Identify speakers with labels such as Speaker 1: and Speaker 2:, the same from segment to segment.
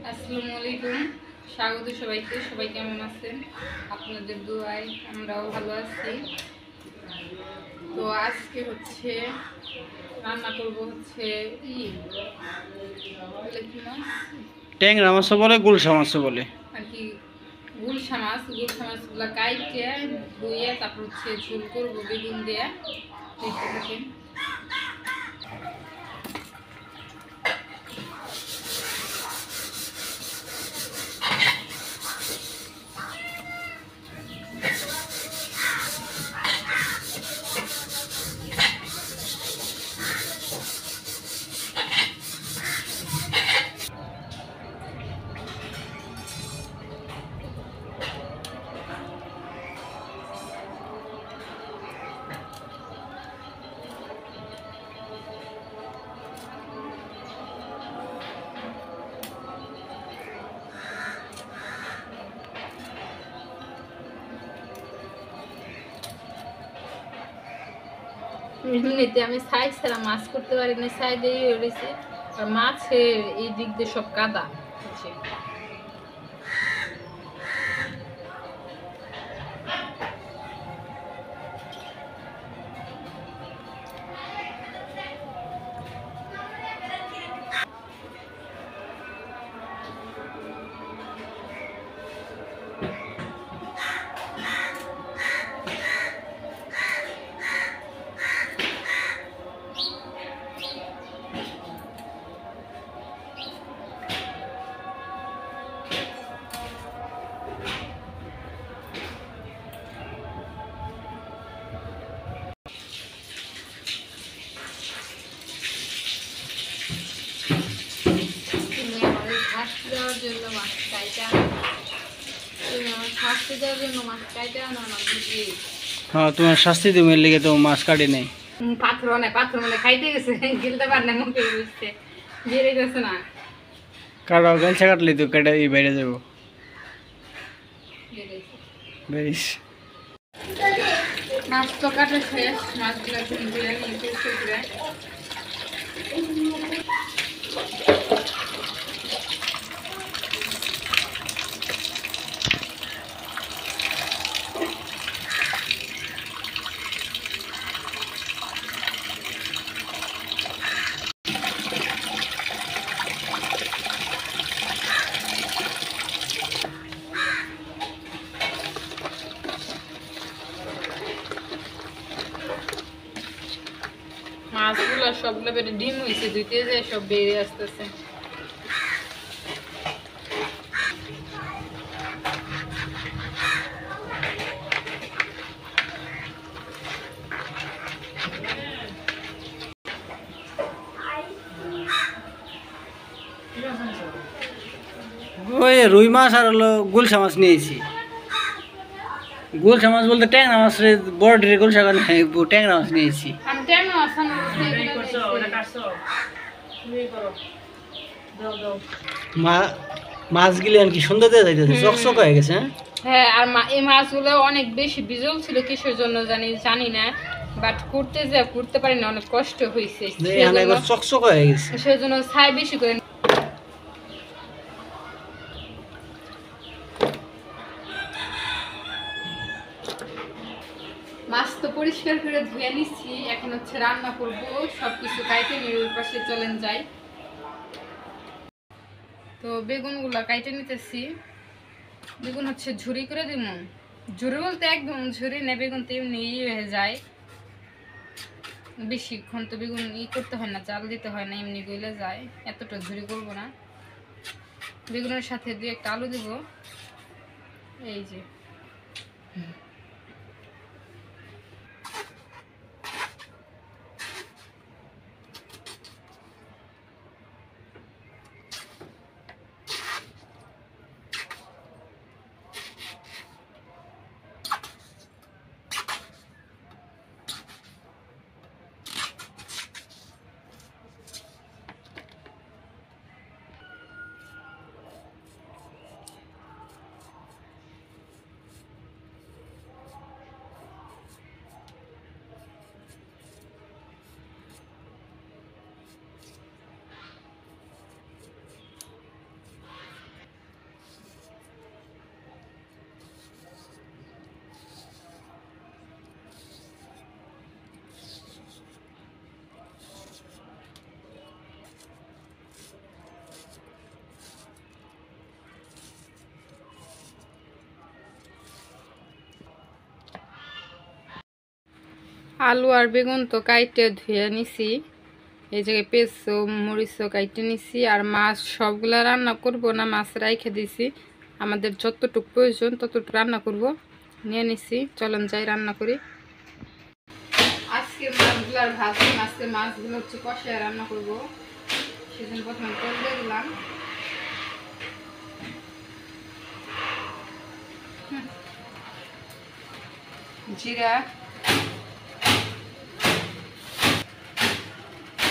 Speaker 1: আসসালামু আলাইকুম, স্বাগত সবাইকে। সবাই কেমন আছেন? আপনাদের দোয়ায় আমরাও ভালো আছি। তো আজকে হচ্ছে রান্না করব হচ্ছে কি মাছ,
Speaker 2: ট্যাংরা মাছ বলে, গুলশা মাছ বলে
Speaker 1: আর কি গুলশা মাছগুলো কাইটে ধুয়ে তারপর হচ্ছে ঝোল করবো বেগুন দিয়ে। দেখতে থাকেন। এমনিতে আমি সাইজ ছাড়া মাছ করতে পারি না, সাইড দিয়ে রয়েছে। আর মাছের এই দিক দিয়ে সব কাদা হচ্ছে।
Speaker 2: হ্যাঁ, তোমার শাস্তি তুমি লেগে তো মাছ কাটে নেই।
Speaker 1: পাথর মানে খাইতে গেছে, গিলতে পার না, মুখে বুঝতে বেড়ে গেছে না।
Speaker 2: কাটা গালছা কাটলে তো কেটে বাইরে যাবো। বেরিস
Speaker 1: মাছ তো কাটা শেষ, মাছগুলো ধুয়ে নিয়ে মাছগুলো সবগুলো বেড়ে ডিম হয়েছে, ধুইতে যায় সব বেরিয়ে আসতেছে।
Speaker 2: ওই রুই মাছ আর হলো গুলশা মাছ নিয়েছি। গুলশা মাছ বলতে ট্যাংরা মাছ, বড় ডের গুলশা ট্যাংরা মাছ নিয়েছি। মাছগুলি আর কি সুন্দর দিয়ে যাইতেছে, চকচক হয়ে গেছে।
Speaker 1: হ্যাঁ, আর এই মাছগুলো অনেক বেশি বিজল ছিল, কিসের জন্য জানি না, বাট করতে পারি না, অনেক কষ্ট হয়েছে।
Speaker 2: চকচক হয়ে গেছে,
Speaker 1: সেজন্য ছাই বেশি করে। মাছ তো পরিষ্কার করে ধুয়ে নিচ্ছি, এখন হচ্ছে রান্না করবো। সবকিছু কাইটে নিয়ে ওই পাশে চলেন যাই। তো বেগুনগুলো কাইটে নিতেছি। বেগুন হচ্ছে ঝুরি করে দিব। ঝুরি বলতে একদম ঝুরি না, বেগুন তো এমনি হয়ে যায়। বেশিক্ষণ তো বেগুন করতে হয় না, চাল দিতে হয় না, এমনি গলে যায়। এতটা ঝুরি করবো না। বেগুনের সাথে দিয়ে একটা আলু দিব, এই যে। আলু আর বেগুন তো কাইটে ধুয়ে নিছি, এই জায়গায় পেঁচো মরিচও কাইটে নিছি। আর মাছ সবগুলা রান্না করব না, মাছ রাইখে দিছি, আমাদের যতটুকু প্রয়োজন ততটুকু রান্না করব নিয়ে নিছি। চলেন যাই রান্না করি। আজকে মাছগুলার ভাজি, আজকে মাছগুলো হচ্ছে কষায় রান্না করব, সেজন্য প্রথমে তেল দিয়ে দিলাম। জিরা,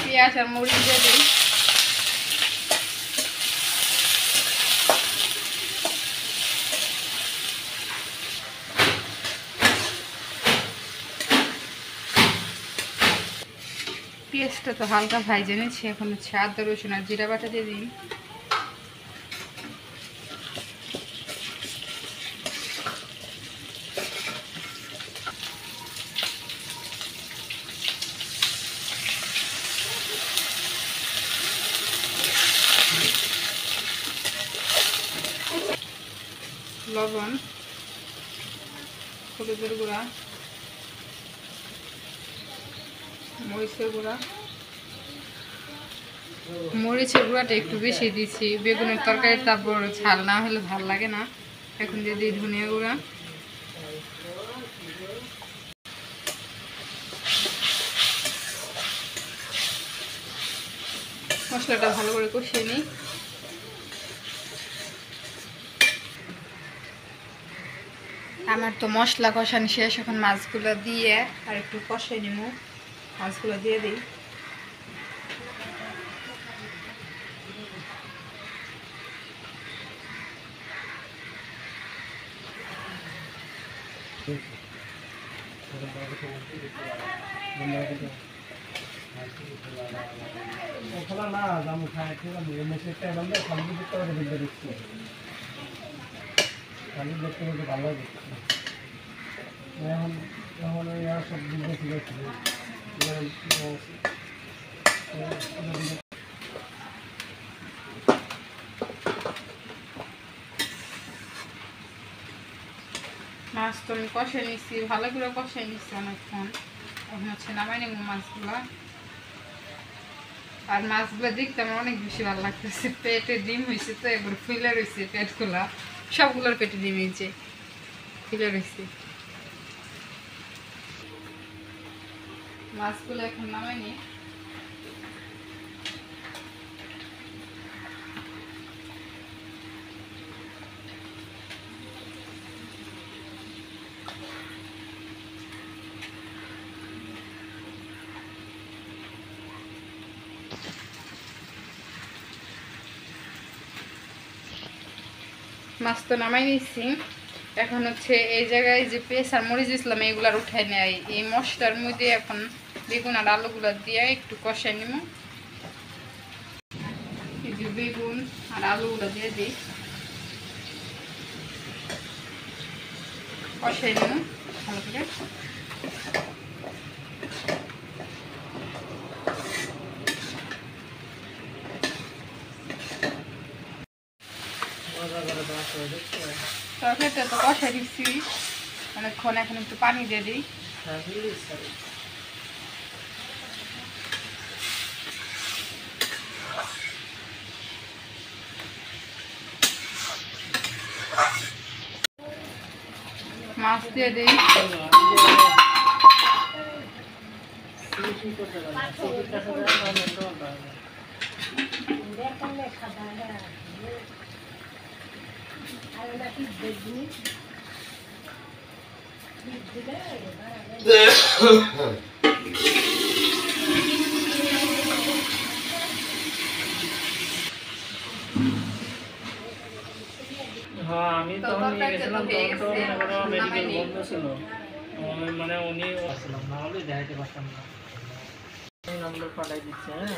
Speaker 1: পেঁয়াজ আর মরিচ দিয়ে দিই। পেঁয়াজটা তো হালকা ভাইজে নিচ্ছি, এখন হচ্ছে আদা রসুন আর জিরা বাটা দিয়ে দিই। লবণ, হলুদের গুঁড়া, মরিচের গুঁড়া। মরিচের গুঁড়াটা একটু বেশি দিচ্ছি, বেগুনের তরকারি তারপর ঝাল না হলে ভাল লাগে না। এখন দিয়ে দিই ধনিয়া গুঁড়া। মশলাটা ভালো করে কষিয়ে নিই। আমার তো মশলা কষানো শেষ, এখন মাছগুলো দিয়ে আর একটু কষিয়ে নিব। মাছগুলো দিয়ে দিই।
Speaker 2: না দাম খায় ঠিক আছে মেসেজটা বন্ধ কমপ্লিট করতে হবে বিল দিচ্ছি আমি দেখতে বলতে ভালো লাগে এখন এখন আর সব বিল দিয়ে ছিল
Speaker 1: মাছ তো আমি কষাই নিচ্ছি, ভালো করে কষাই নিচ্ছি অনেকক্ষণ। এখন হচ্ছে নামাই নেব মাছগুলো। আর মাছগুলো দেখতে আমার অনেক বেশি ভালো লাগতেছে। পেটে ডিম হয়েছে তো একবার ফুলে রয়েছে পেটগুলা, সবগুলোর পেটে ডিম হয়েছে, ফুলে রয়েছে। মাছগুলো এখন নামাই নি। মাছ তো নামাই নিচ্ছি। এখন হচ্ছে এই জায়গায় যে পেঁয়াজ আর মরিচ দিয়েছিলাম এইগুলার উঠাই নেয়, এই মশলার মধ্যে এখন বেগুন আর আলুগুলো দিয়ে একটু কষাই নিব। এই যে বেগুন আর আলুগুলো দিয়ে দিই, কষাই নিব ভালো করে। তরকারিটা তো কষাই দিচ্ছি অনেকক্ষণ, এখন একটু পানি দিয়ে দিই। মাছ দিয়ে দিই।
Speaker 2: হ্যাঁ আমি তখন নিয়ে গেছিলাম, তখন তো মনে করো মেডিকেল বন্ধ ছিল, মানে উনি আসলাম না হলে দেখাইতে পারতাম না। নাম্বার পাঠাই দিচ্ছে। হ্যাঁ